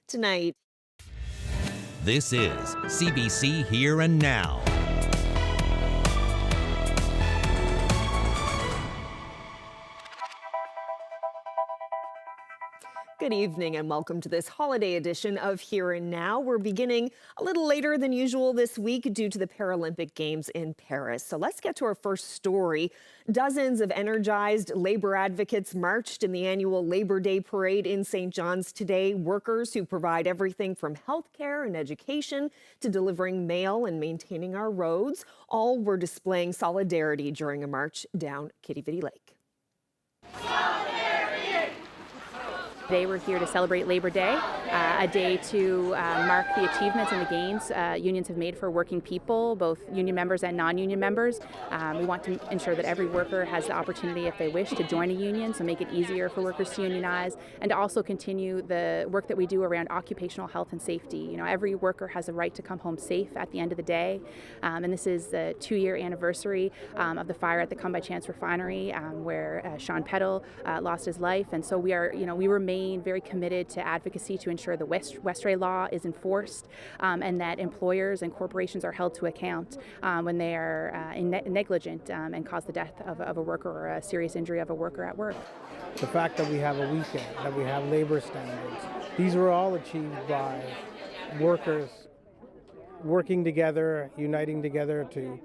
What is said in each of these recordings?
tonight. This is CBC Here and Now. Good evening and welcome to this holiday edition of Here and Now. We're beginning a little later than usual this week due to the Paralympic Games in Paris. So let's get to our first story. Dozens of energized labor advocates marched in the annual Labor Day parade in St. John's today. Workers who provide everything from healthcare and education to delivering mail and maintaining our roads, all were displaying solidarity during a march down Kitty Vitty Lake. Today we're here to celebrate Labor Day, a day to mark the achievements and the gains unions have made for working people, both union members and non-union members. We want to ensure that every worker has the opportunity, if they wish, to join a union, so make it easier for workers to unionize, and to also continue the work that we do around occupational health and safety. You know, every worker has a right to come home safe at the end of the day, and this is the 2-year anniversary of the fire at the Come by Chance refinery, where Sean Peddle lost his life, and so we remain very committed to advocacy to ensure the Westray law is enforced and that employers and corporations are held to account when they are negligent and cause the death of a worker or a serious injury of a worker at work. The fact that we have a weekend, that we have labor standards, these were all achieved by workers working together, uniting together to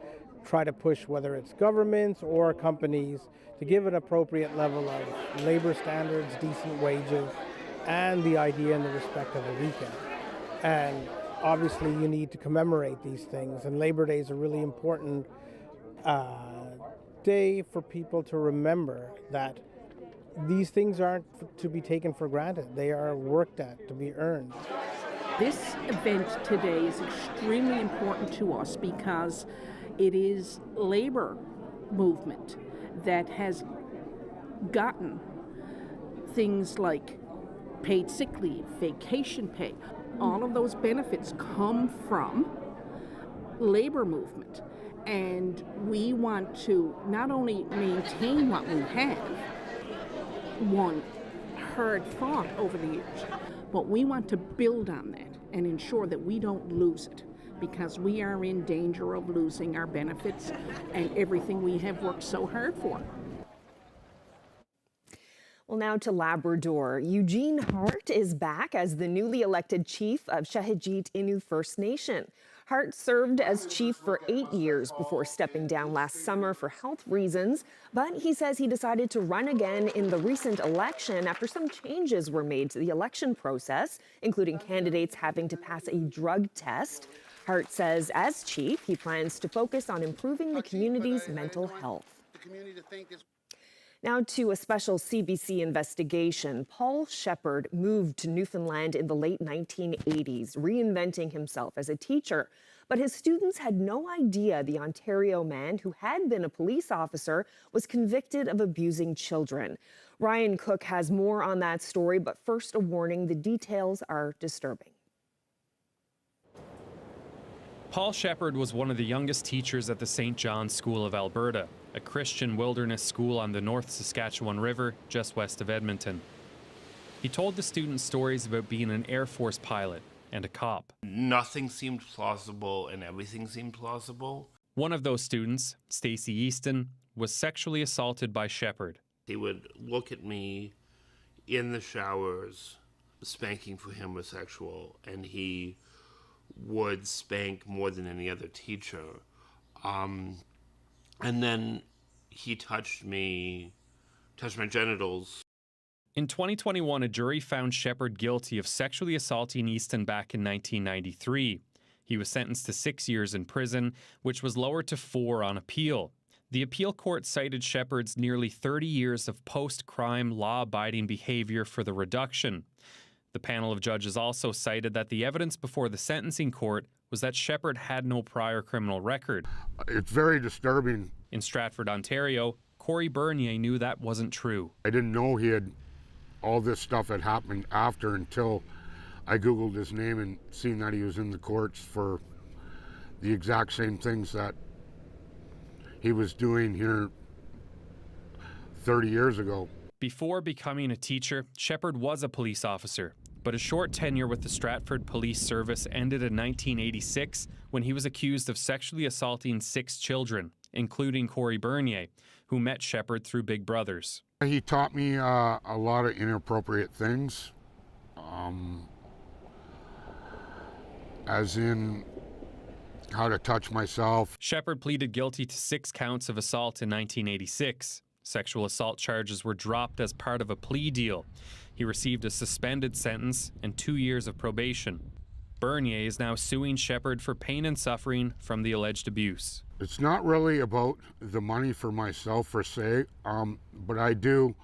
try to push, whether it's governments or companies, to give an appropriate level of labor standards, decent wages, and the idea and the respect of a weekend. And obviously you need to commemorate these things, and Labor Day is a really important day for people to remember that these things aren't to be taken for granted. They are worked at, to be earned. This event today is extremely important to us because it is labor movement that has gotten things like paid sick leave, vacation pay. All of those benefits come from labor movement. And we want to not only maintain what we have, one hard fought over the years, but we want to build on that and ensure that we don't lose it, because we are in danger of losing our benefits and everything we have worked so hard for. Well, now to Labrador. Eugene Hart is back as the newly elected chief of Shahajit Innu First Nation. Hart served as chief for 8 years before stepping down last summer for health reasons, but he says he decided to run again in the recent election after some changes were made to the election process, including candidates having to pass a drug test. Hart says as chief, he plans to focus on improving the community's mental health. Now to a special CBC investigation. Paul Shepard moved to Newfoundland in the late 1980s, reinventing himself as a teacher. But his students had no idea the Ontario man, who had been a police officer, was convicted of abusing children. Ryan Cook has more on that story, but first a warning, the details are disturbing. Paul Shepard was one of the youngest teachers at the St. John's School of Alberta, a Christian wilderness school on the North Saskatchewan River just west of Edmonton. He told the students stories about being an Air Force pilot and a cop. Nothing seemed plausible and everything seemed plausible. One of those students, Stacey Easton, was sexually assaulted by Shepard. He would look at me in the showers. Spanking for him was sexual, and he would spank more than any other teacher. And then he touched my genitals. In 2021, a jury found Shepard guilty of sexually assaulting Easton back in 1993. He was sentenced to 6 years in prison, which was lowered to 4 on appeal. The appeal court cited Shepard's nearly 30 years of post-crime law-abiding behavior for the reduction. The panel of judges also cited that the evidence before the sentencing court was that Shepard had no prior criminal record. It's very disturbing. In Stratford, Ontario, Corey Bernier knew that wasn't true. I didn't know he had all this stuff had happened after until I Googled his name and seen that he was in the courts for the exact same things that he was doing here 30 years ago. Before becoming a teacher, Shepard was a police officer. But a short tenure with the Stratford Police Service ended in 1986 when he was accused of sexually assaulting 6 children, including Corey Bernier, who met Shepherd through Big Brothers. He taught me a lot of inappropriate things, as in how to touch myself. Shepherd pleaded guilty to 6 counts of assault in 1986. Sexual assault charges were dropped as part of a plea deal. He received a suspended sentence and 2 years of probation. Bernier is now suing Shepherd for pain and suffering from the alleged abuse. It's not really about the money for myself per se, but I do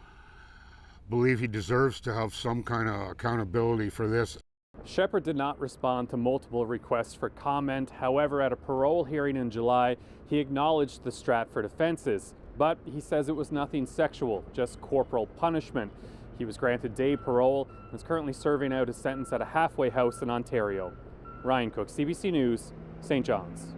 believe he deserves to have some kind of accountability for this. Shepherd did not respond to multiple requests for comment. However, at a parole hearing in July, he acknowledged the Stratford offenses, but he says it was nothing sexual, just corporal punishment. He was granted day parole and is currently serving out his sentence at a halfway house in Ontario. Ryan Cook, CBC News, St. John's.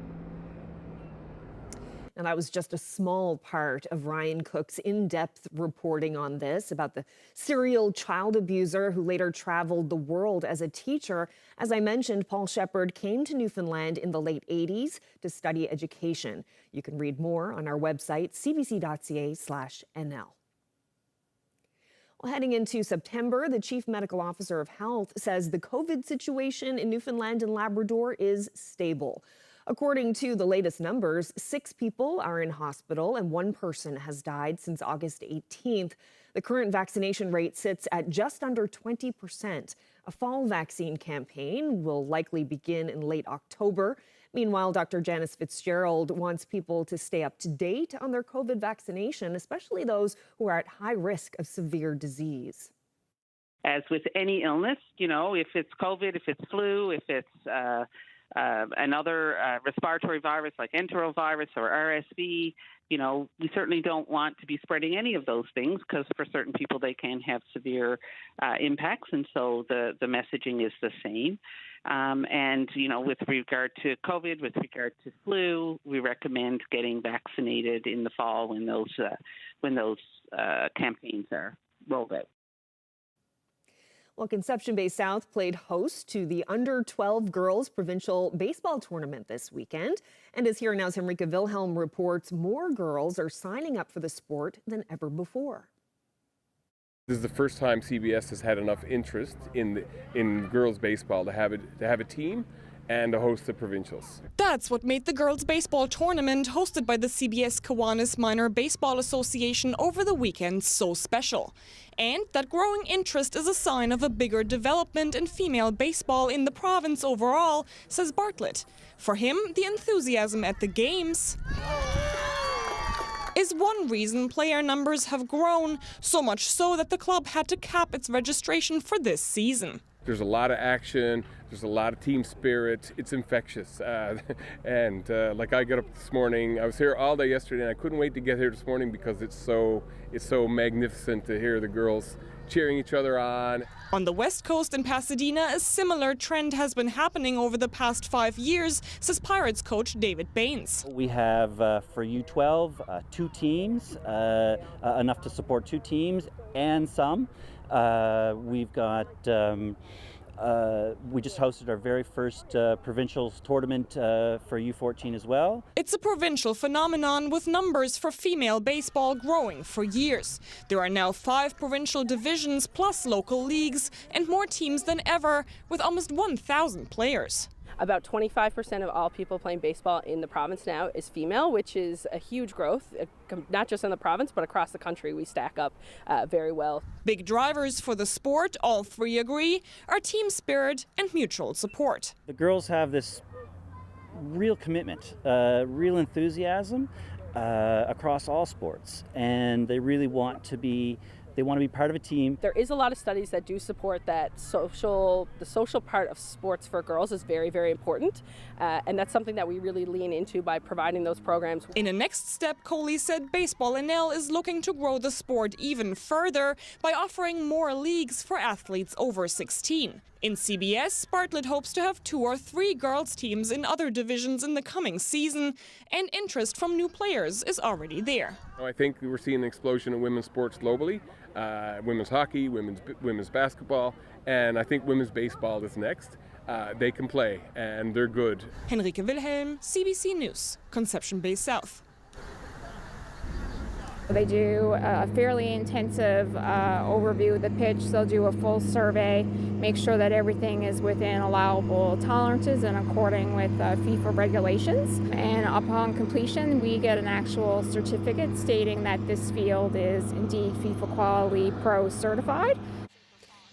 And that was just a small part of Ryan Cook's in-depth reporting on this, about the serial child abuser who later traveled the world as a teacher. As I mentioned, Paul Shepherd came to Newfoundland in the late 80s to study education. You can read more on our website, cbc.ca/nl. Well, heading into September, the Chief Medical Officer of Health says the COVID situation in Newfoundland and Labrador is stable. According to the latest numbers, 6 people are in hospital and 1 person has died since August 18th. The current vaccination rate sits at just under 20%. A fall vaccine campaign will likely begin in late October. Meanwhile, Dr. Janice Fitzgerald wants people to stay up to date on their COVID vaccination, especially those who are at high risk of severe disease. As with any illness, if it's COVID, if it's flu, if it's another respiratory virus like enterovirus or RSV, we certainly don't want to be spreading any of those things, because for certain people they can have severe impacts, and so the messaging is the same. And with regard to COVID, with regard to flu, we recommend getting vaccinated in the fall when those campaigns are rolled out. Well, Conception Bay South played host to the Under-12 Girls Provincial Baseball Tournament this weekend. And as Here Now's Henrika Wilhelm reports, more girls are signing up for the sport than ever before. This is the first time CBS has had enough interest in girls baseball to have a team and to host the provincials. That's what made the girls baseball tournament hosted by the CBS Kiwanis Minor Baseball Association over the weekend so special. And that growing interest is a sign of a bigger development in female baseball in the province overall, says Bartlett. For him, the enthusiasm at the games is one reason player numbers have grown, so much so that the club had to cap its registration for this season. There's a lot of action, there's a lot of team spirit, it's infectious. And like I got up this morning, I was here all day yesterday and I couldn't wait to get here this morning because it's so magnificent to hear the girls cheering each other on. On the West Coast in Pasadena, a similar trend has been happening over the past 5 years, says Pirates coach David Baines. We have for U12 2 teams, enough to support 2 teams and some. We've got, we just hosted our very first provincials tournament for U14 as well. It's a provincial phenomenon with numbers for female baseball growing for years. There are now 5 provincial divisions plus local leagues and more teams than ever with almost 1,000 players. About 25% of all people playing baseball in the province now is female, which is a huge growth, not just in the province, but across the country. We stack up very well. Big drivers for the sport, all 3 agree, are team spirit and mutual support. The girls have this real commitment, real enthusiasm across all sports, and they really want to be part of a team. There is a lot of studies that do support that the social part of sports for girls is very, very important. And that's something that we really lean into by providing those programs. In a next step, Coley said Baseball NL is looking to grow the sport even further by offering more leagues for athletes over 16. In CBS, Bartlett hopes to have 2 or 3 girls teams in other divisions in the coming season, and interest from new players is already there. I think we're seeing an explosion in women's sports globally, women's hockey, women's basketball, and I think women's baseball is next. They can play, and they're good. Henrike Wilhelm, CBC News, Conception Bay South. They do a fairly intensive overview of the pitch. They'll do a full survey, make sure that everything is within allowable tolerances and according with FIFA regulations. And upon completion, we get an actual certificate stating that this field is indeed FIFA Quality Pro certified.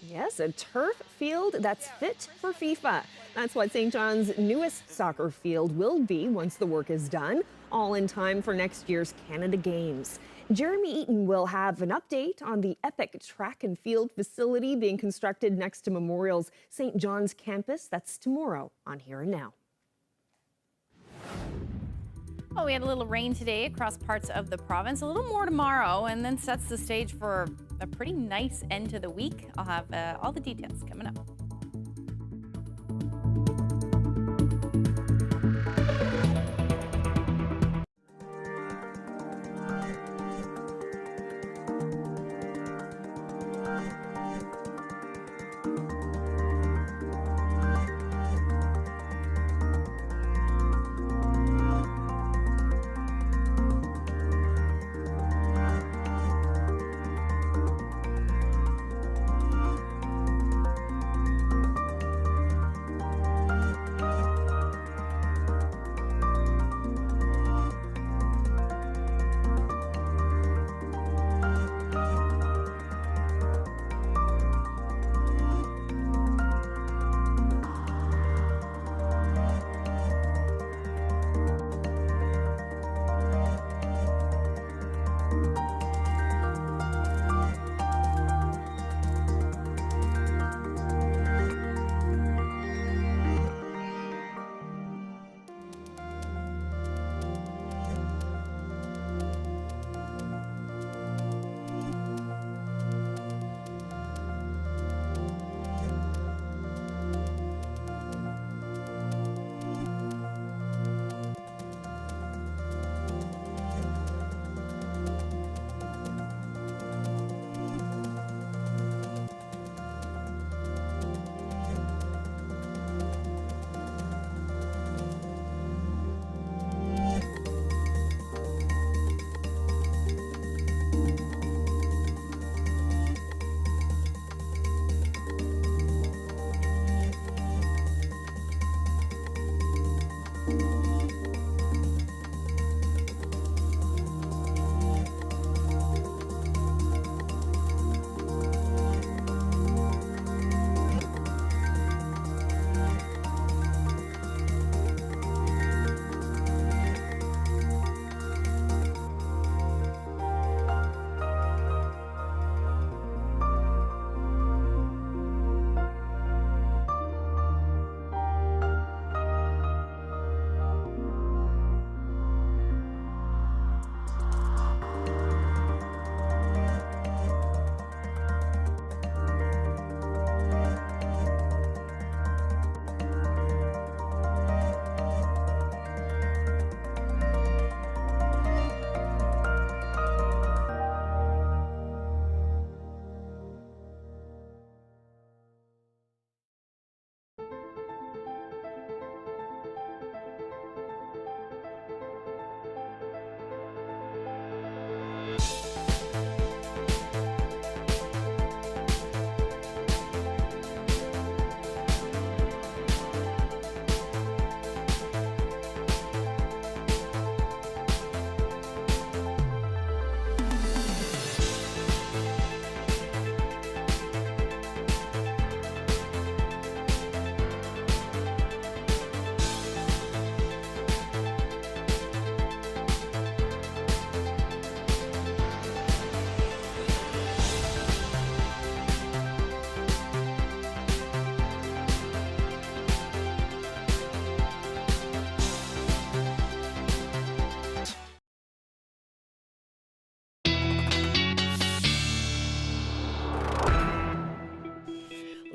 Yes, a turf field that's fit for FIFA. That's what St. John's newest soccer field will be once the work is done, all in time for next year's Canada Games. Jeremy Eaton will have an update on the epic track and field facility being constructed next to Memorial's St. John's campus. That's tomorrow on Here and Now. Well, we had a little rain today across parts of the province, a little more tomorrow, and then sets the stage for a pretty nice end to the week. I'll have all the details coming up.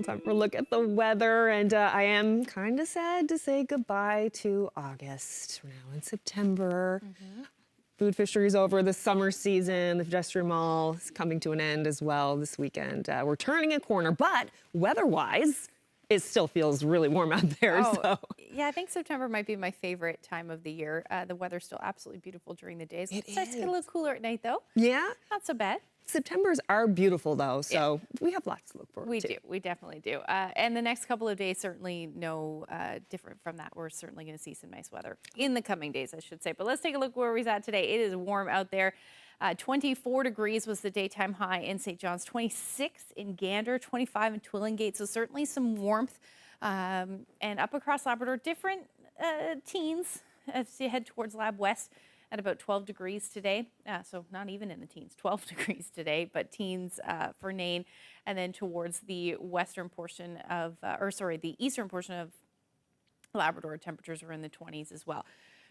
Time for a look at the weather, and I am kind of sad to say goodbye to August. We're now in September. food fisheries over. The summer season, the pedestrian mall is coming to an end as well this weekend. We're turning a corner, but weather-wise, it still feels really warm out there. So. Yeah, I think September might be my favorite time of the year. The weather's still absolutely beautiful during the days. It starts to get a little cooler at night, though. Yeah? Not so bad. Septembers are beautiful, though, so we have lots to look forward to. We definitely do. And the next couple of days certainly no different from that. We're certainly going to see some nice weather in the coming days, I should say. But let's take a look where we're at today. It is warm out there. 24 degrees was the daytime high in St. John's, 26 in Gander, 25 in Twillingate. So certainly some warmth. And up across Labrador, different teens as you head towards Lab West. At about 12 degrees today, so not even in the teens, 12 degrees today, but teens for Nain, and then towards the western portion of, the eastern portion of Labrador, temperatures are in the 20s as well.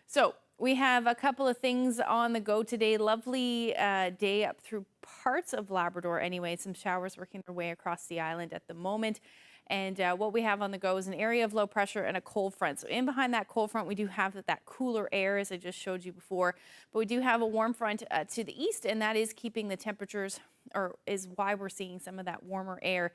So we have a couple of things on the go today. Lovely day up through parts of Labrador anyway. Some showers working their way across the island at the moment. And what we have on the go is an area of low pressure and a cold front. So in behind that cold front, we do have that cooler air, as I just showed you before. But we do have a warm front to the east, and that is keeping the temperatures, or is why we're seeing some of that warmer air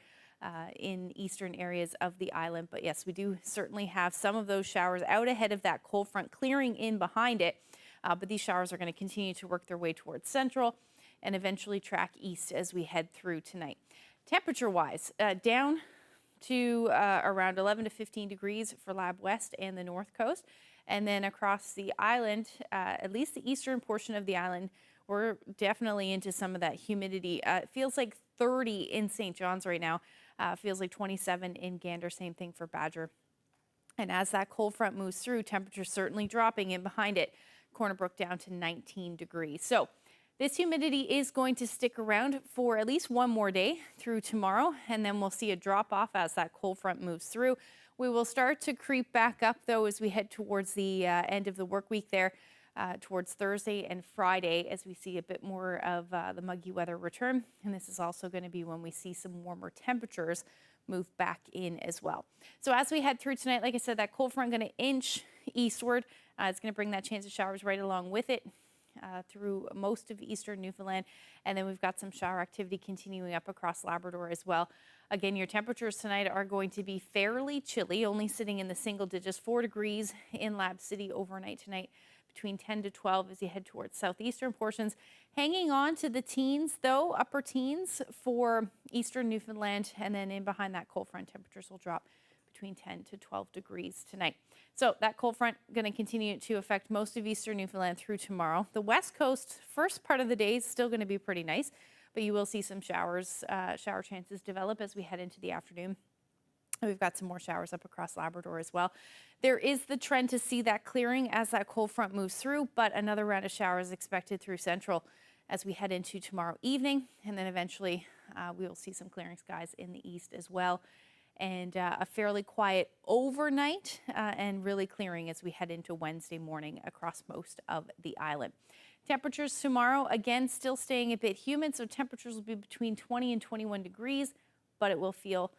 in eastern areas of the island. But yes, we do certainly have some of those showers out ahead of that cold front clearing in behind it. But these showers are going to continue to work their way towards central and eventually track east as we head through tonight. Temperature-wise, down to around 11 to 15 degrees for Lab West and the North Coast. And then across the island, at least the eastern portion of the island, we're definitely into some of that humidity. It feels like 30 in St. John's right now. Feels like 27 in Gander, same thing for Badger. And as that cold front moves through, temperatures certainly dropping in behind it. Corner Brook down to 19 degrees. So this humidity is going to stick around for at least one more day through tomorrow, and then we'll see a drop off as that cold front moves through. We will start to creep back up, though, as we head towards the end of the work week there, towards Thursday and Friday, as we see a bit more of the muggy weather return. And this is also going to be when we see some warmer temperatures move back in as well. So as we head through tonight, like I said, that cold front going to inch eastward. It's going to bring that chance of showers right along with it. Through most of eastern Newfoundland, and then we've got some shower activity continuing up across Labrador as well. Again, your temperatures tonight are going to be fairly chilly, only sitting in the single digits, 4 degrees in Lab City overnight tonight, between 10 to 12 as you head towards southeastern portions. Hanging on to the teens, though, upper teens for eastern Newfoundland, and then in behind that cold front, temperatures will drop between 10 to 12 degrees tonight. So that cold front going to continue to affect most of eastern Newfoundland through tomorrow. The west coast, first part of the day is still going to be pretty nice, but you will see some showers, shower chances develop as we head into the afternoon. We've got some more showers up across Labrador as well. There is the trend to see that clearing as that cold front moves through, but another round of showers expected through central as we head into tomorrow evening, and then eventually we will see some clearing skies in the east as well. And a fairly quiet overnight and really clearing as we head into Wednesday morning across most of the island. Temperatures tomorrow, again, still staying a bit humid, so temperatures will be between 20 and 21 degrees, but it will feel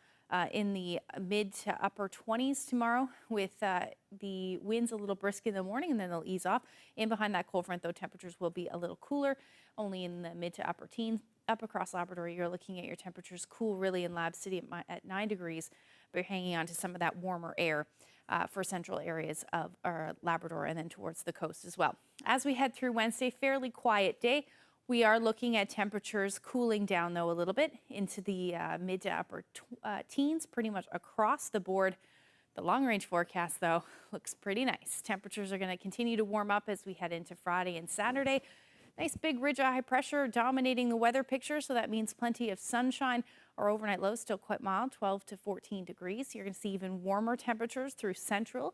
in the mid to upper 20s tomorrow with the winds a little brisk in the morning, and then they'll ease off. In behind that cold front, though, temperatures will be a little cooler, only in the mid to upper teens. Up across Labrador, you're looking at your temperatures cool really in Lab City at 9 degrees, but you're hanging on to some of that warmer air for central areas of Labrador and then towards the coast as well. As we head through Wednesday, fairly quiet day. We are looking at temperatures cooling down, though, a little bit into the mid to upper teens, pretty much across the board. The long-range forecast, though, looks pretty nice. Temperatures are going to continue to warm up as we head into Friday and Saturday. Nice big ridge of high pressure dominating the weather picture, so that means plenty of sunshine. Our overnight low still quite mild, 12 to 14 degrees. You're going to see even warmer temperatures through central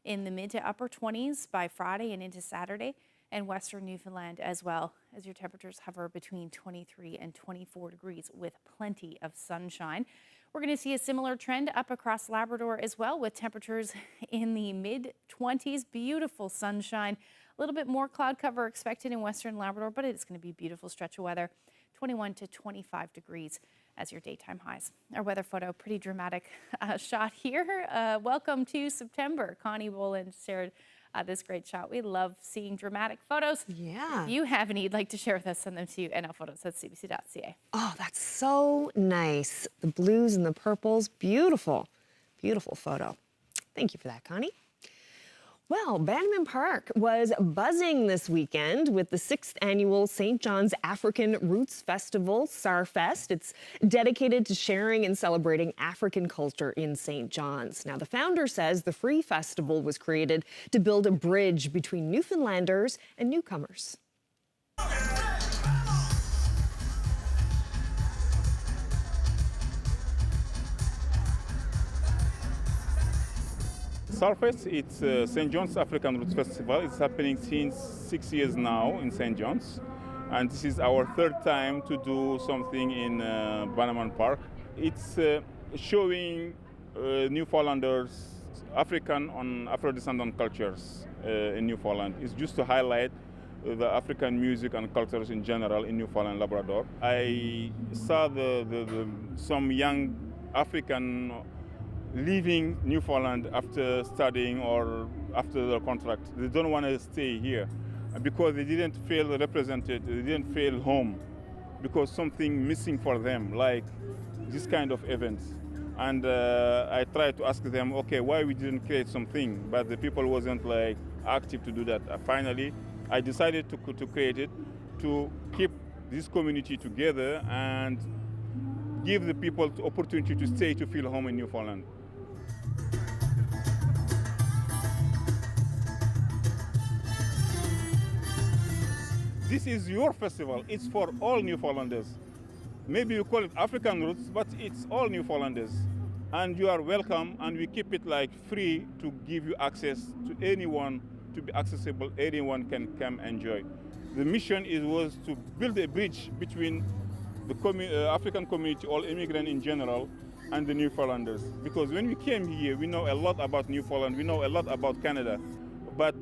in the mid to upper 20s by Friday and into Saturday, and western Newfoundland as well, as your temperatures hover between 23 and 24 degrees with plenty of sunshine. We're going to see a similar trend up across Labrador as well, with temperatures in the mid-20s, beautiful sunshine. A little bit more cloud cover expected in western Labrador, but it's going to be a beautiful stretch of weather, 21 to 25 degrees as your daytime highs. Our weather photo, pretty dramatic shot here. Welcome to September. Connie Boland shared this great shot. We love seeing dramatic photos. Yeah. If you have any you'd like to share with us, send them to nlphotos@cbc.ca. Oh, that's so nice. The blues and the purples, beautiful, beautiful photo. Thank you for that, Connie. Well, Bannerman Park was buzzing this weekend with the 6th annual St. John's African Roots Festival, SARFest. It's dedicated to sharing and celebrating African culture in St. John's. Now, the founder says the free festival was created to build a bridge between Newfoundlanders and newcomers. SARFest, it's St. John's African Roots Festival. It's happening since 6 years now in St. John's. And this is our third time to do something in Bannerman Park. It's showing Newfoundlanders, African and Afro-descendant cultures in Newfoundland. It's just to highlight the African music and cultures in general in Newfoundland and Labrador. I saw some young African leaving Newfoundland after studying or after their contract. They don't want to stay here because they didn't feel represented, they didn't feel home, because something missing for them, like this kind of events. And I tried to ask them, okay, why we didn't create something, but the people wasn't like active to do that. Finally, I decided to create it to keep this community together and give the people the opportunity to stay, to feel home in Newfoundland. This is your festival. It's for all Newfoundlanders. Maybe you call it African Roots, but it's all Newfoundlanders. And you are welcome, and we keep it like free to give you access to anyone, to be accessible, anyone can come enjoy. The mission was to build a bridge between the African community, all immigrants in general, and the Newfoundlanders. Because when we came here, we know a lot about Newfoundland, we know a lot about Canada, but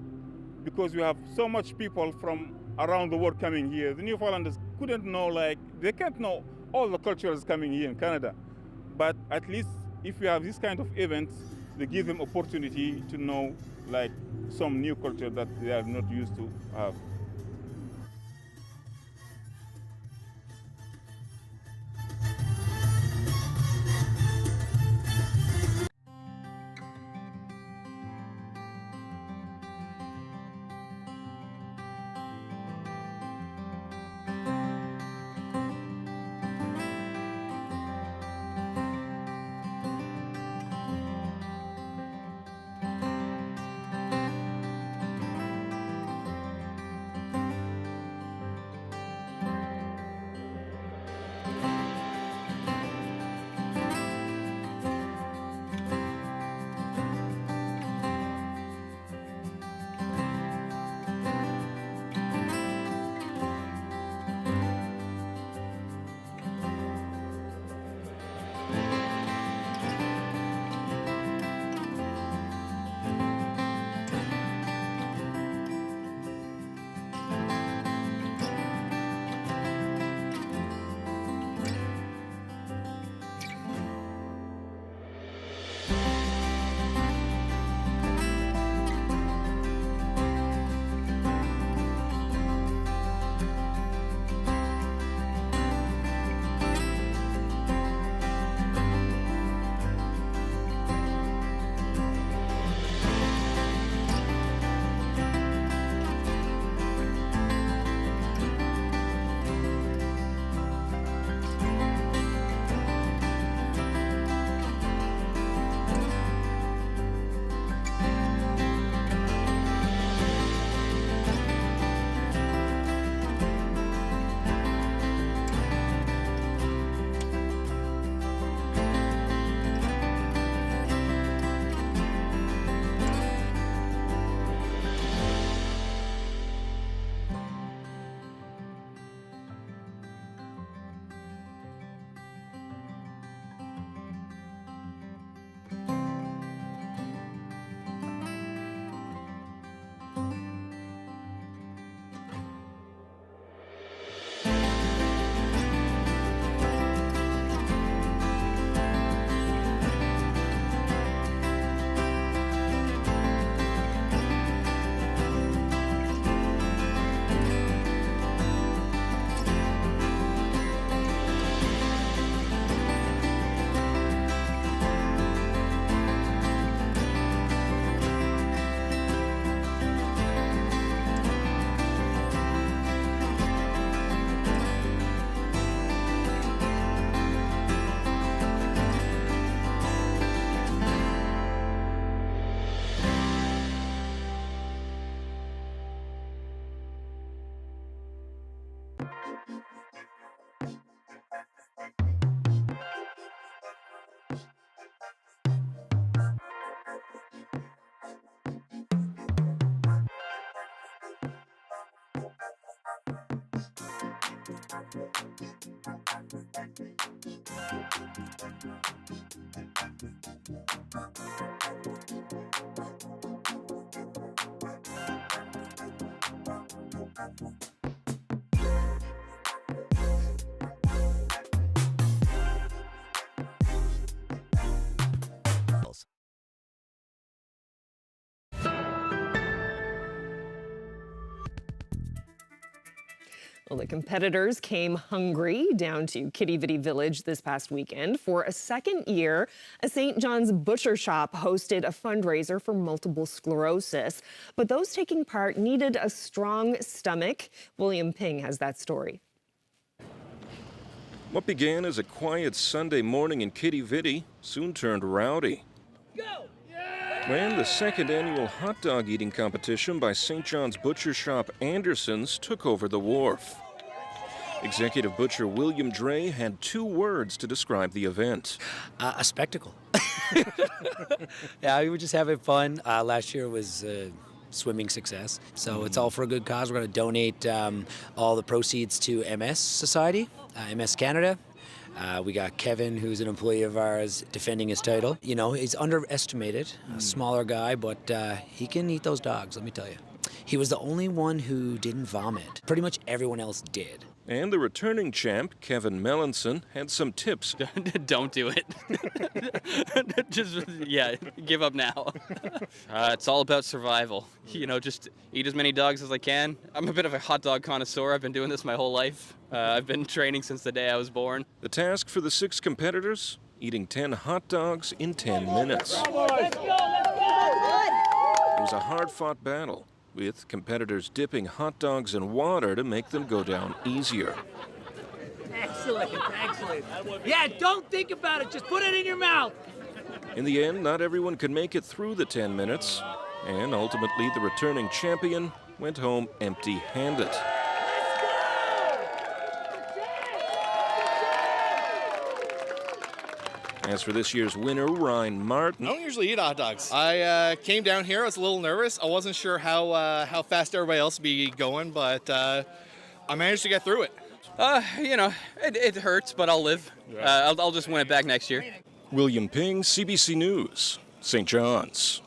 because we have so much people from around the world coming here, the Newfoundlanders couldn't know, like, they can't know all the cultures coming here in Canada. But at least if we have this kind of events, they give them opportunity to know, like, some new culture that they are not used to have. Well, the competitors came hungry down to Kitty Vitty Village this past weekend. For a second year, a St. John's butcher shop hosted a fundraiser for multiple sclerosis. But those taking part needed a strong stomach. William Ping has that story. What began as a quiet Sunday morning in Kitty Vitty soon turned rowdy. When the second annual hot dog eating competition by St. John's butcher shop Anderson's took over the wharf. Executive butcher William Dre had 2 words to describe the event. A spectacle. Yeah, we were just having fun. Last year was swimming success, so it's all for a good cause. We're going to donate all the proceeds to MS Society, MS Canada. We got Kevin, who's an employee of ours, defending his title. You know, he's underestimated, a smaller guy, but he can eat those dogs, let me tell you. He was the only one who didn't vomit. Pretty much everyone else did. And the returning champ, Kevin Mellinson, had some tips. Don't do it. Give up now. It's all about survival. You know, just eat as many dogs as I can. I'm a bit of a hot dog connoisseur. I've been doing this my whole life. I've been training since the day I was born. The task for the 6 competitors, eating 10 hot dogs in 10 minutes. It was a hard-fought battle, with competitors dipping hot dogs in water to make them go down easier. Excellent. Yeah, don't think about it, just put it in your mouth. In the end, not everyone could make it through the 10 minutes, and ultimately the returning champion went home empty-handed. As for this year's winner, Ryan Martin. I don't usually eat hot dogs. I came down here, I was a little nervous. I wasn't sure how fast everybody else would be going, but I managed to get through it. You know, it hurts, but I'll live. I'll just win it back next year. William Ping, CBC News, St. John's.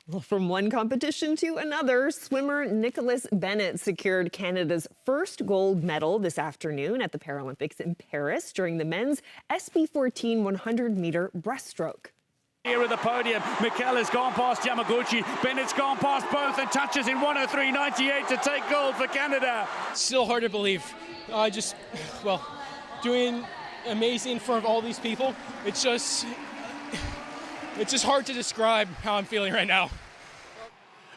Well, from one competition to another, swimmer Nicholas Bennett secured Canada's first gold medal this afternoon at the Paralympics in Paris during the men's SB14 100-meter breaststroke. Here at the podium, Mikkel has gone past Yamaguchi, Bennett's gone past both and touches in 1:03.98 to take gold for Canada. Still hard to believe. Doing amazing in front of all these people. It's just hard to describe how I'm feeling right now.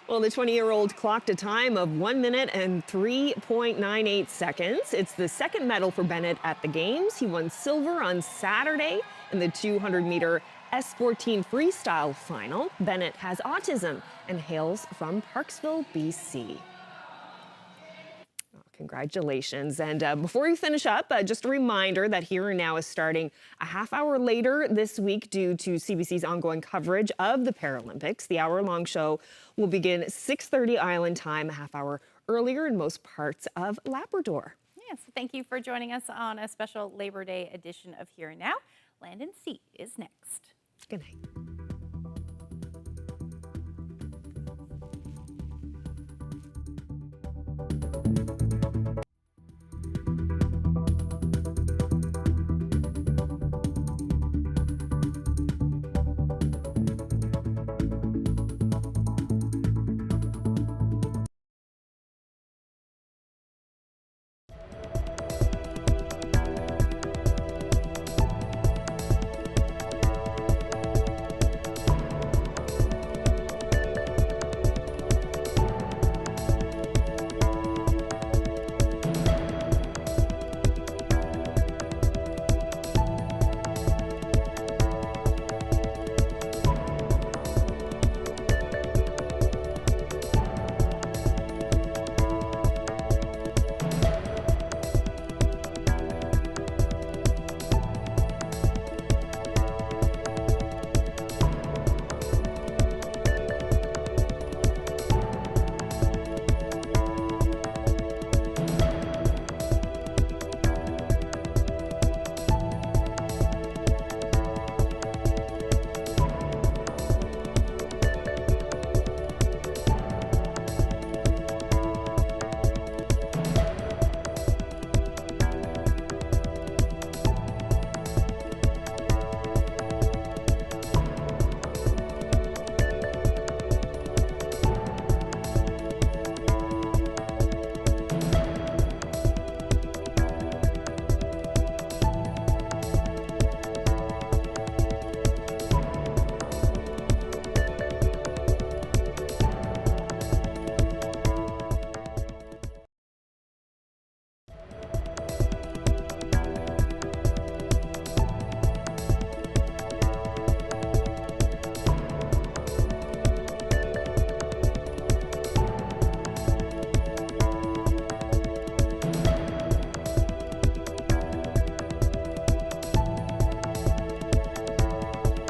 Well, the 20-year-old clocked a time of 1 minute and 3.98 seconds. It's the second medal for Bennett at the Games. He won silver on Saturday in the 200-meter S14 freestyle final. Bennett has autism and hails from Parksville, BC. Congratulations. And before we finish up, just a reminder that Here and Now is starting a half hour later this week due to CBC's ongoing coverage of the Paralympics. The hour-long show will begin 6:30 Island time, a half hour earlier in most parts of Labrador. Yes, thank you for joining us on a special Labor Day edition of Here and Now. Land and Sea is next. Good night.